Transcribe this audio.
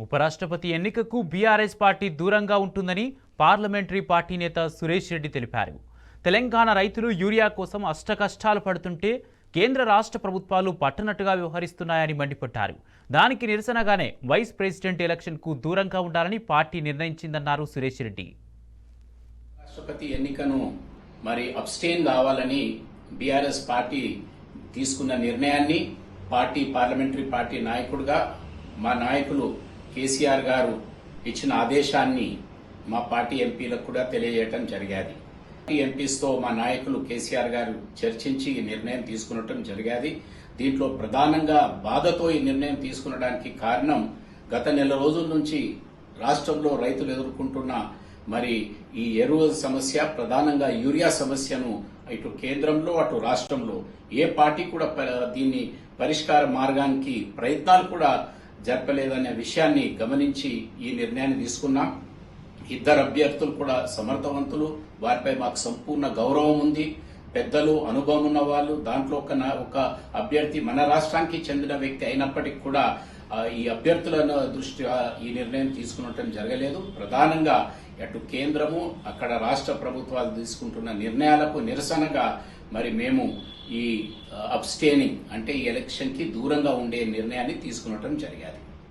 ఉపరాష్ట్రపతి ఎన్నికకు BRS party దూరంగా ఉంటుందని పార్లమెంటరీ పార్టీ నేత సురేష్ రెడ్డి తెలిపారు. తెలంగాణ రైతులు యూరియా కోసం అష్టకష్టాలు పడుతుంటే కేంద్ర రాష్ట్ర ప్రభుత్వాలు పట్టనట్టుగా వ్యవహరిస్తున్నాయని మండిపడ్డారు. దానికి నిరసనగానే వైస్ ప్రెసిడెంట్ ఎలక్షన్కు దూరంగా ఉండాలని పార్టీ నిర్ణయించిందన్నారు సురేష్ రెడ్డి. రాష్ట్రపతి ఎన్నికను అబ్స్టెయిన్ కావాలని బీఆర్ఎస్ పార్టీ తీసుకున్న నిర్ణయాన్ని పార్లమెంటరీ పార్టీ నాయకుడిగా మా నాయకులు కేసీఆర్ గారు ఇచ్చిన ఆదేశాన్ని మా పార్టీ ఎంపీలకు కూడా తెలియజేయడం జరిగాది. ఎంపీస్తో మా నాయకులు కేసీఆర్ గారు చర్చించి ఈ నిర్ణయం తీసుకునటం జరిగాది. దీంట్లో ప్రధానంగా బాధతో ఈ నిర్ణయం తీసుకునడానికి కారణం గత నెల రోజుల నుంచి రాష్ట్రంలో రైతులు ఎదుర్కొంటున్న ఈ ఎరువుల సమస్య, ప్రధానంగా యూరియా సమస్యను ఇటు కేంద్రంలో అటు రాష్ట్రంలో ఏ పార్టీ కూడా దీన్ని పరిష్కార మార్గానికి ప్రయత్నాలు కూడా జరపలేదనే విషయాన్ని గమనించి ఈ నిర్ణయాన్ని తీసుకున్నాం. ఇద్దరు అభ్యర్థులు కూడా సమర్థవంతులు, వారిపై మాకు సంపూర్ణ గౌరవం ఉంది. పెద్దలు, అనుభవం ఉన్న వాళ్ళు. దాంట్లో ఒక అభ్యర్థి మన రాష్ట్రానికి చెందిన వ్యక్తి అయినప్పటికీ కూడా ఈ అభ్యర్థుల దృష్ట్యా ఈ నిర్ణయం తీసుకునటం జరగలేదు. ప్రధానంగా అటు కేంద్రము అక్కడ రాష్ట్ర ప్రభుత్వాలు తీసుకుంటున్న నిర్ణయాలకు నిరసనగా మేము ఈ అబ్స్టెయినింగ్ అంటే ఈ ఎలక్షన్ కి దూరంగా ఉండే నిర్ణయాన్ని తీసుకునటం జరిగింది.